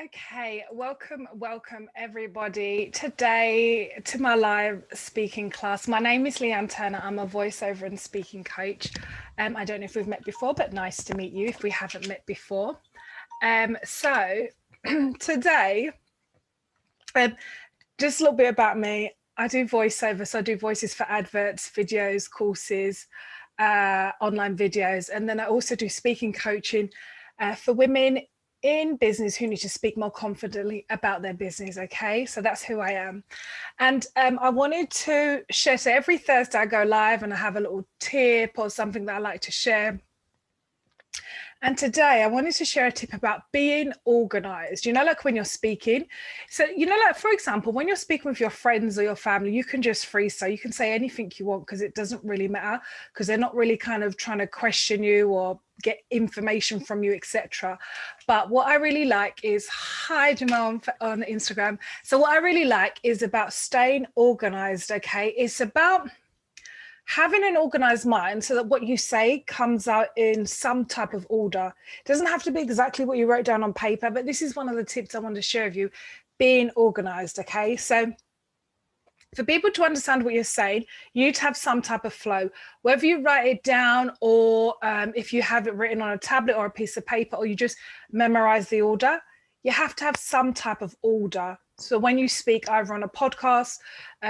Okay, welcome everybody today to my live speaking class. My name is Leighanne I. I'm a voiceover and speaking coach. I don't know if we've met before, but nice to meet you if we haven't met before. So today, just a little bit about me. I do voiceover, so I do voices for adverts, videos, courses, online videos, and then I also do speaking coaching for women in business who need to speak more confidently about their business. Okay, so that's who I am. And I wanted to share, so every Thursday I go live and I have a little tip or something that I like to share. And today I wanted to share a tip about being organized. Like when you're speaking. So, like, for example, when you're speaking with your friends or your family, you can just freestyle. You can say anything you want because it doesn't really matter, because they're not really kind of trying to question you or get information from you, etc. But what I really like is, hi Jamal on Instagram. So what I really like is about staying organized. Okay, it's about having an organized mind so that what you say comes out in some type of order. It doesn't have to be exactly what you wrote down on paper, but this is one of the tips I want to share with you, being organized. Okay, so for people to understand what you're saying, you need to have some type of flow, whether you write it down or if you have it written on a tablet or a piece of paper, or you just memorize the order. You have to have some type of order. So when you speak either on a podcast,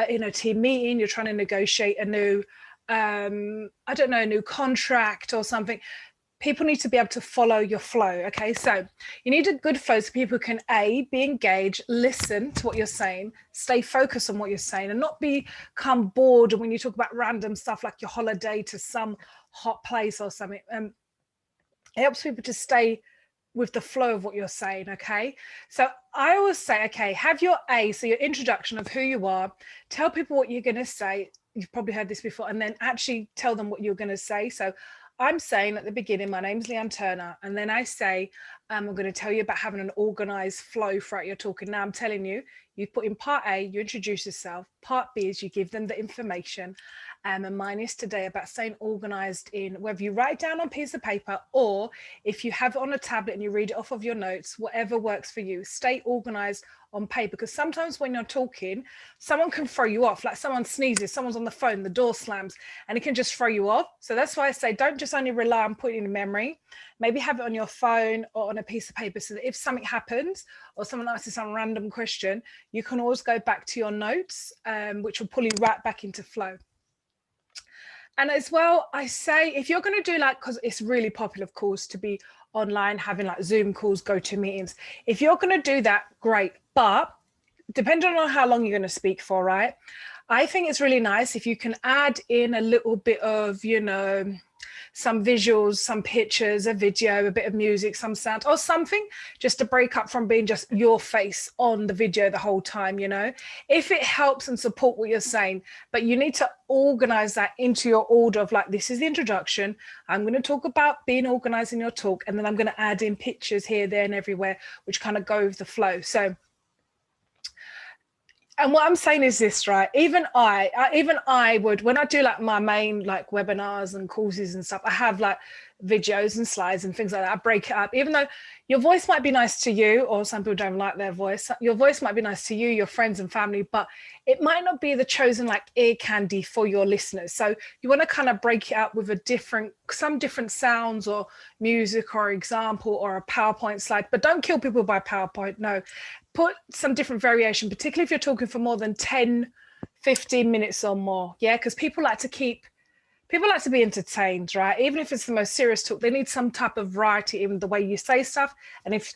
in a team meeting, you're trying to negotiate a new, a new contract or something, people need to be able to follow your flow. Okay, so you need a good flow so people can be engaged, listen to what you're saying, stay focused on what you're saying, and not become bored when you talk about random stuff like your holiday to some hot place or something. It helps people to stay with the flow of what you're saying. Okay, so I always say, okay, have your so your introduction of who you are, tell people what you're going to say. You've probably heard this before, and then actually tell them what you're going to say. So I'm saying at the beginning, my name's Leighanne Turner, and then I say, I'm going to tell you about having an organized flow throughout your talking. Now I'm telling you, you put in part A, you introduce yourself. Part B is you give them the information. And mine is today about staying organized in whether you write down on a piece of paper or if you have it on a tablet and you read it off of your notes, whatever works for you. Stay organized on paper, because sometimes when you're talking, someone can throw you off, like someone sneezes, someone's on the phone, the door slams, and it can just throw you off. So that's why I say don't just only rely on putting it in memory. Maybe have it on your phone or on a piece of paper so that if something happens or someone asks you some random question, you can always go back to your notes, which will pull you right back into flow. And as well, I say, if you're going to do because it's really popular, of course, to be online, having like Zoom calls, GoToMeetings. If you're going to do that, great. But depending on how long you're going to speak for, right? I think it's really nice if you can add in a little bit of, some visuals, some pictures, a video, a bit of music, some sound or something, just to break up from being just your face on the video the whole time, if it helps and support what you're saying. But you need to organize that into your order of this is the introduction. I'm going to talk about being organized in your talk, and then I'm going to add in pictures here, there, and everywhere, which kind of go with the flow. So, and what I'm saying is this, right? Even I would, when I do my main webinars and courses and stuff, I have videos and slides and things like that. I break it up, even though your voice might be nice to you, or some people don't like their voice. Your voice might be nice to you, your friends and family, but it might not be the chosen ear candy for your listeners. So you want to kind of break it up with some different sounds or music or example or a PowerPoint slide, but don't kill people by PowerPoint. No, put some different variation, particularly if you're talking for more than 10, 15 minutes or more. Yeah, because people like to be entertained, right? Even if it's the most serious talk, they need some type of variety in the way you say stuff. And if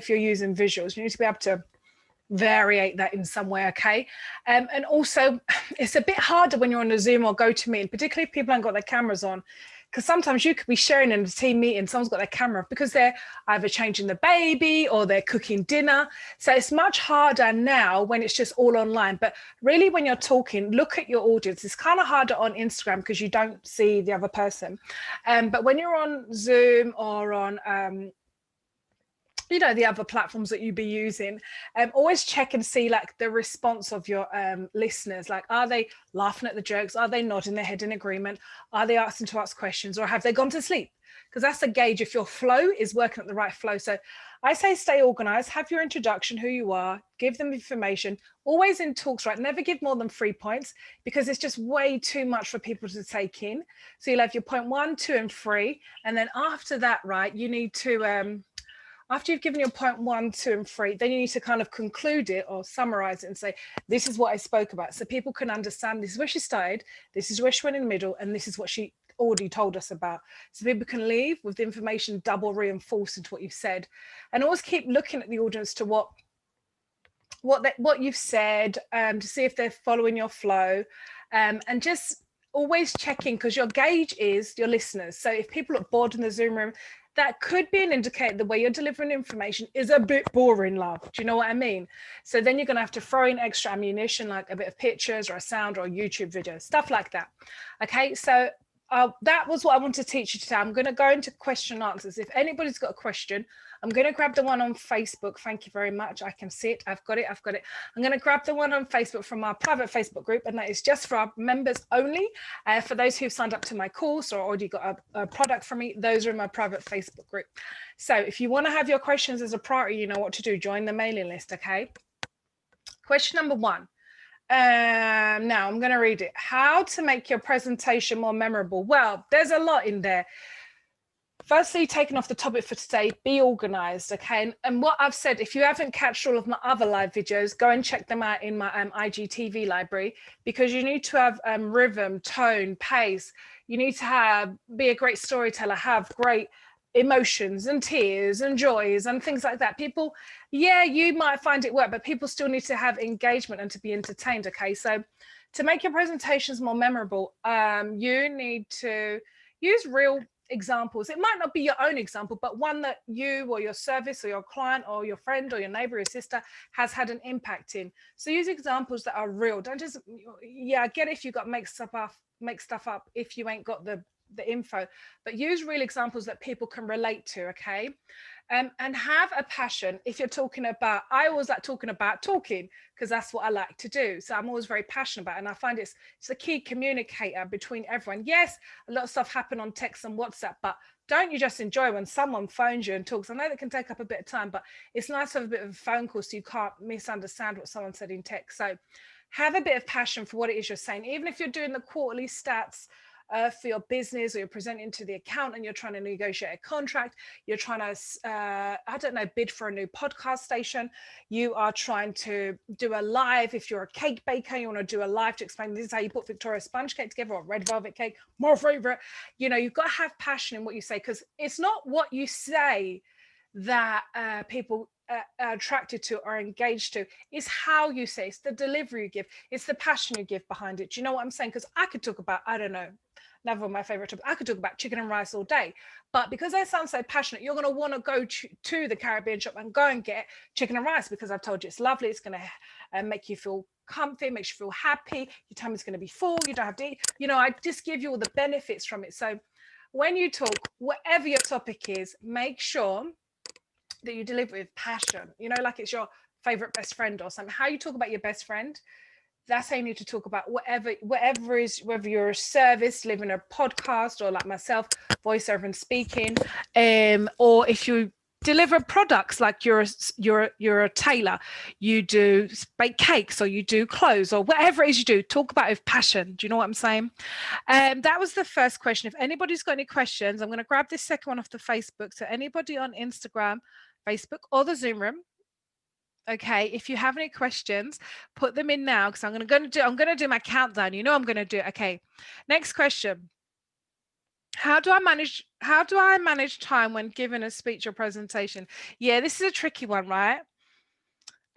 you're using visuals, you need to be able to variate that in some way. Okay. And also it's a bit harder when you're on a Zoom or GoToMeeting, particularly if people haven't got their cameras on, because sometimes you could be sharing in a team meeting, someone's got their camera off because they're either changing the baby or they're cooking dinner. So it's much harder now when it's just all online. But really, when you're talking, look at your audience. It's kind of harder on Instagram because you don't see the other person. But when you're on Zoom or on the other platforms that you'd be using. Always check and see like the response of your listeners. Like, are they laughing at the jokes? Are they nodding their head in agreement? Are they asking to ask questions, or have they gone to sleep? Because that's a gauge if your flow is working at the right flow. So I say stay organized, have your introduction, who you are, give them information, always in talks, right? Never give more than 3 points, because it's just way too much for people to take in. So you'll have your point 1, 2, and 3. And then after that, right, you need to, after you've given your point 1, 2, and 3, then you need to kind of conclude it or summarize it and say, this is what I spoke about. So people can understand this is where she started, this is where she went in the middle, and this is what she already told us about. So people can leave with the information double reinforced into what you've said. And always keep looking at the audience to what you've said, to see if they're following your flow, and just always checking, because your gauge is your listeners. So if people are bored in the Zoom room, that could be an indicator the way you're delivering information is a bit boring, love. Do you know what I mean? So then you're going to have to throw in extra ammunition, like a bit of pictures or a sound or a YouTube video, stuff like that. Okay, so that was what I want to teach you today. I'm going to go into question and answers. If anybody's got a question, I'm going to grab the one on Facebook. Thank you very much. I can see it. I've got it. I'm going to grab the one on Facebook from our private Facebook group, and that is just for our members only. For those who've signed up to my course or already got a product from me, those are in my private Facebook group. So if you want to have your questions as a priority, you know what to do. Join the mailing list, okay? Question number 1. Now I'm going to read it. How to make your presentation more memorable? Well, there's a lot in there. Firstly, taking off the topic for today, be organized, okay? And what I've said, if you haven't catched all of my other live videos, go and check them out in my IGTV library, because you need to have rhythm, tone, pace. You need to be a great storyteller, have great emotions and tears and joys and things like that. People, yeah, you might find it work, but people still need to have engagement and to be entertained, okay? So to make your presentations more memorable, you need to use real examples. It might not be your own example, but one that you or your service or your client or your friend or your neighbor or your sister has had an impact in. So use examples that are real. Don't just, yeah, I get it if you got make stuff up if you ain't got the info, but use real examples that people can relate to, okay? And have a passion. If you're talking about, I always like talking because that's what I like to do. So I'm always very passionate about it, and I find it's a key communicator between everyone. Yes, a lot of stuff happen on text and WhatsApp, but don't you just enjoy when someone phones you and talks? I know that can take up a bit of time, but it's nice to have a bit of a phone call so you can't misunderstand what someone said in text. So have a bit of passion for what it is you're saying. Even if you're doing the quarterly stats for your business, or you're presenting to the accountant, you're trying to negotiate a contract, you're trying to, I don't know, bid for a new podcast station, you are trying to do a live, if you're a cake baker, you want to do a live to explain this is how you put Victoria sponge cake together, or red velvet cake, my favorite. You know, you've got to have passion in what you say, because it's not what you say that people are attracted to or engaged to, is how you say, it's the delivery you give, it's the passion you give behind it. Do you know what I'm saying? Because I could talk about, I don't know, another of my favorite topics, I could talk about chicken and rice all day, but because I sound so passionate, you're going to want to go to the Caribbean shop and go and get chicken and rice, because I've told you it's lovely, it's going to make you feel comfy, makes you feel happy, your tummy's going to be full, you don't have to eat, you know, I just give you all the benefits from it. So when you talk, whatever your topic is, make sure that you deliver with passion, you know, like it's your favorite best friend or something. How you talk about your best friend, that's how you need to talk about whatever is, whether you're a service, living a podcast, or like myself, voiceover and speaking, or if you deliver products, like you're a tailor, you do bake cakes, or you do clothes, or whatever it is you do, talk about it with passion. Do you know what I'm saying? That was the first question. If anybody's got any questions, I'm going to grab this second one off the Facebook. So anybody on Instagram, Facebook, or the Zoom room, okay, if you have any questions, put them in now, because I'm going to do my countdown. You know I'm going to do it. Okay, next question. How do I manage time when giving a speech or presentation? Yeah, this is a tricky one, right?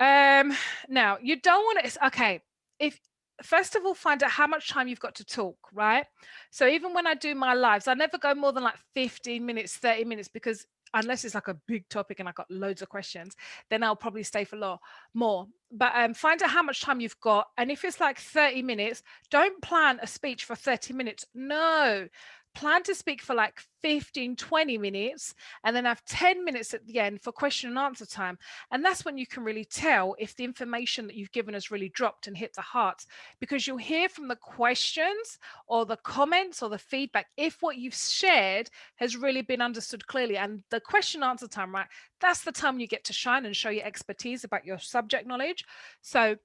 Now you don't want to, okay, if first of all, find out how much time you've got to talk, right? So even when I do my lives, I never go more than like 15 minutes, 30 minutes, because unless it's like a big topic and I've got loads of questions, then I'll probably stay for more. But find out how much time you've got. And if it's like 30 minutes, don't plan a speech for 30 minutes. No, plan to speak for like 15, 20 minutes, and then have 10 minutes at the end for question and answer time. And that's when you can really tell if the information that you've given has really dropped and hit the heart, because you'll hear from the questions or the comments or the feedback if what you've shared has really been understood clearly. And the question answer time, right? That's the time you get to shine and show your expertise about your subject knowledge. So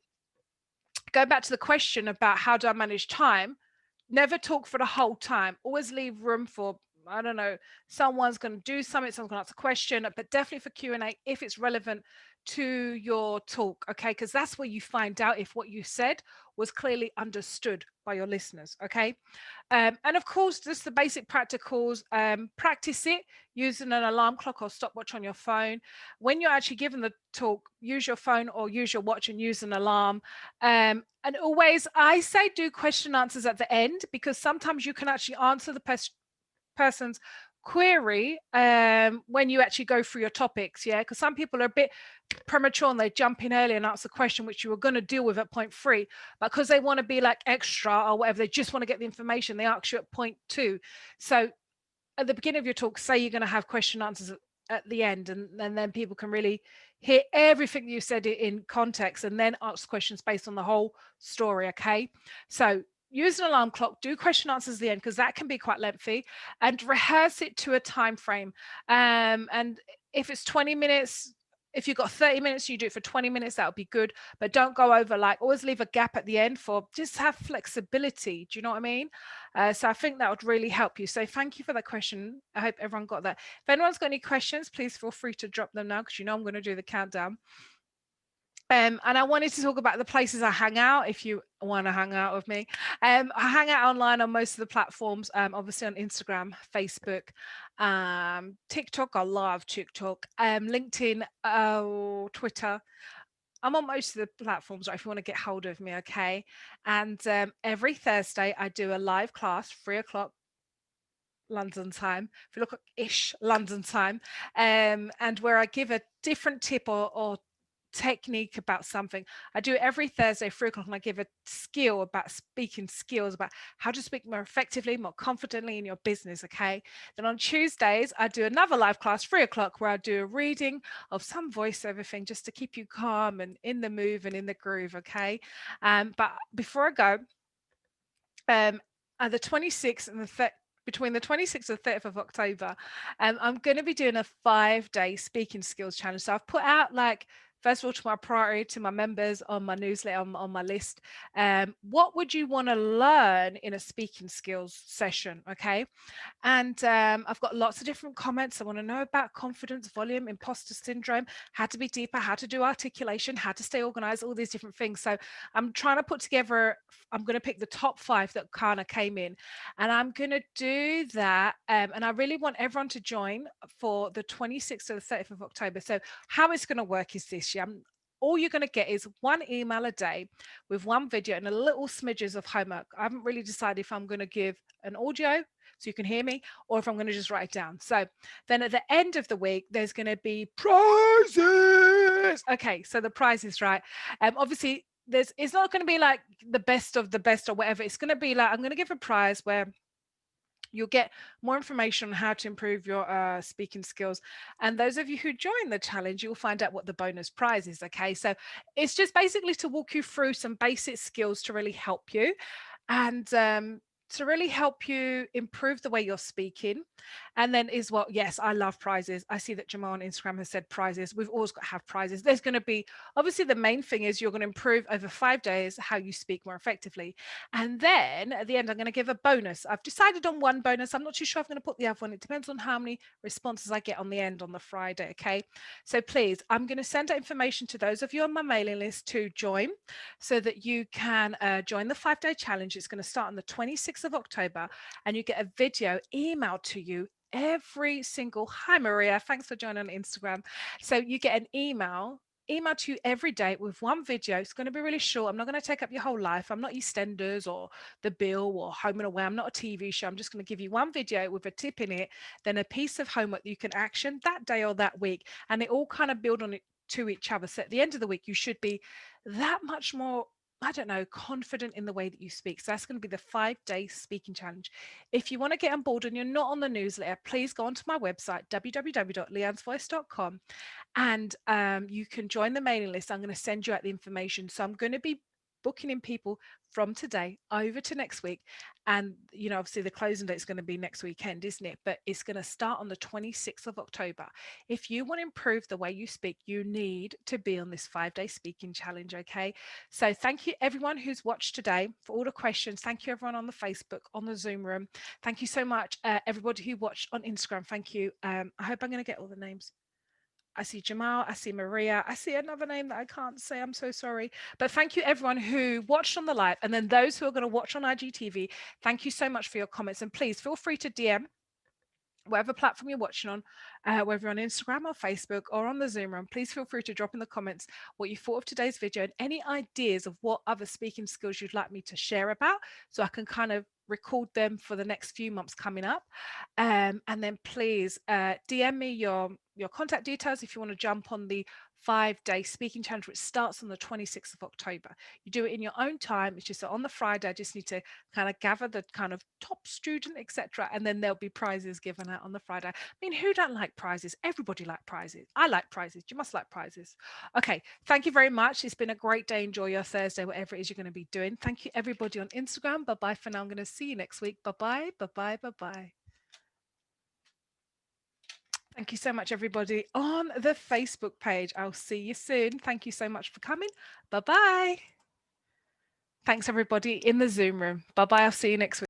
go back to the question about how do I manage time. Never talk for the whole time. Always leave room for, I don't know, someone's going to do something, someone's going to ask a question, but definitely for Q&A if it's relevant to your talk, okay? Because that's where you find out if what you said was clearly understood by your listeners, okay? And of course, just the basic practicals, practice it using an alarm clock or stopwatch on your phone. When you're actually given the talk, use your phone or use your watch and use an alarm. And always, I say do question answers at the end, because sometimes you can actually answer the person's query when you actually go through your topics. Yeah, because some people are a bit premature and they jump in early and ask a question which you were going to deal with at point 3, but because they want to be like extra or whatever, they just want to get the information, they ask you at point 2. So at the beginning of your talk, say you're going to have question answers at the end, and then people can really hear everything you said in context and then ask questions based on the whole story. Okay, so use an alarm clock, do question answers at the end, because that can be quite lengthy, and rehearse it to a time frame. And if it's 20 minutes, if you've got 30 minutes, you do it for 20 minutes, that would be good. But don't go over, like, always leave a gap at the end for just have flexibility. Do you know what I mean? So I think that would really help you. So thank you for that question. I hope everyone got that. If anyone's got any questions, please feel free to drop them now, because you know I'm going to do the countdown. And I wanted to talk about the places I hang out. If you want to hang out with me, I hang out online on most of the platforms. Obviously on Instagram, Facebook, TikTok. I love TikTok. LinkedIn, Twitter. I'm on most of the platforms, right, if you want to get hold of me, okay? And every Thursday, I do a live class, 3 o'clock London time, 3 o'clock-ish London time, and where I give a different tip or technique about something. I do it every Thursday, 3 o'clock, and I give a skill about speaking skills, about how to speak more effectively, more confidently in your business, okay? Then on Tuesdays, I do another live class, 3 o'clock, where I do a reading of some voiceover thing just to keep you calm and in the move and in the groove, okay? But before I go, the 26th and the between the 26th and 30th of October, I'm going to be doing a 5-day speaking skills challenge. So I've put out, like, first of all, to my priority, to my members on my newsletter, on my list, what would you want to learn in a speaking skills session? Okay. And I've got lots of different comments. I want to know about confidence, volume, imposter syndrome, how to be deeper, how to do articulation, how to stay organized, all these different things. So I'm trying to put together, I'm going to pick the top 5 that kind of came in, and I'm going to do that. And I really want everyone to join for the 26th to the 30th of October. So how it's going to work is this, yeah. All you're going to get is 1 email a day with 1 video and a little smidges of homework. I haven't really decided if I'm going to give an audio so you can hear me, or if I'm going to just write it down. So then at the end of the week, there's going to be prizes. Okay, so the prizes, right? Obviously, it's not going to be like the best of the best or whatever. It's going to be like, I'm going to give a prize where you'll get more information on how to improve your speaking skills. And those of you who join the challenge, you'll find out what the bonus prize is. Okay, so it's just basically to walk you through some basic skills to really help you, and to really help you improve the way you're speaking. And then is what, yes, I love prizes. I see that Jamal on Instagram has said prizes. We've always got to have prizes. There's going to be, obviously the main thing is you're going to improve over 5 days how you speak more effectively. And then at the end, I'm going to give a bonus. I've decided on 1 bonus. I'm not too sure I'm going to put the other one. It depends on how many responses I get on the end on the Friday. Okay. So please, I'm going to send out information to those of you on my mailing list to join, so that you can join the 5-day challenge. It's going to start on the 26th of October, and you get a video emailed to you every single, hi Maria, thanks for joining on Instagram. So you get an email to you every day with 1 video. It's going to be really short. I'm not going to take up your whole life. I'm not EastEnders or The Bill or Home and Away. I'm not a TV show. I'm just going to give you 1 video with a tip in it, then a piece of homework that you can action that day or that week, and it all kind of build on it to each other. So at the end of the week, you should be that much more I don't know, confident in the way that you speak. So that's going to be the 5-day speaking challenge. If you want to get on board and you're not on the newsletter, please go onto my website, www.leannesvoice.com, and you can join the mailing list. I'm going to send you out the information. So I'm going to be booking in people from today over to next week. And, you know, obviously the closing date is going to be next weekend, isn't it? But it's going to start on the 26th of October. If you want to improve the way you speak, you need to be on this 5-day speaking challenge. Okay. So thank you everyone who's watched today for all the questions. Thank you everyone on the Facebook, on the Zoom room. Thank you so much, everybody who watched on Instagram. Thank you. I hope I'm going to get all the names. I see Jamal, I see Maria, I see another name that I can't say. I'm so sorry. But thank you everyone who watched on the live, and then those who are going to watch on IGTV. Thank you so much for your comments, and please feel free to DM whatever platform you're watching on, whether you're on Instagram or Facebook or on the Zoom room. Please feel free to drop in the comments what you thought of today's video and any ideas of what other speaking skills you'd like me to share about, so I can kind of record them for the next few months coming up. And then please DM me your contact details if you want to jump on the 5-day speaking challenge, which starts on the 26th of October. You do it in your own time. It's just that on the Friday, I just need to kind of gather the kind of top student, etc. And then there'll be prizes given out on the Friday. I mean, who don't like prizes? Everybody like prizes. I like prizes. You must like prizes. Okay. Thank you very much. It's been a great day. Enjoy your Thursday, whatever it is you're going to be doing. Thank you, everybody on Instagram. Bye-bye for now. I'm going to see you next week. Bye-bye. Bye-bye. Bye-bye. Thank you so much, everybody on the Facebook page. I'll see you soon. Thank you so much for coming. Bye-bye. Thanks, everybody in the Zoom room. Bye-bye. I'll see you next week.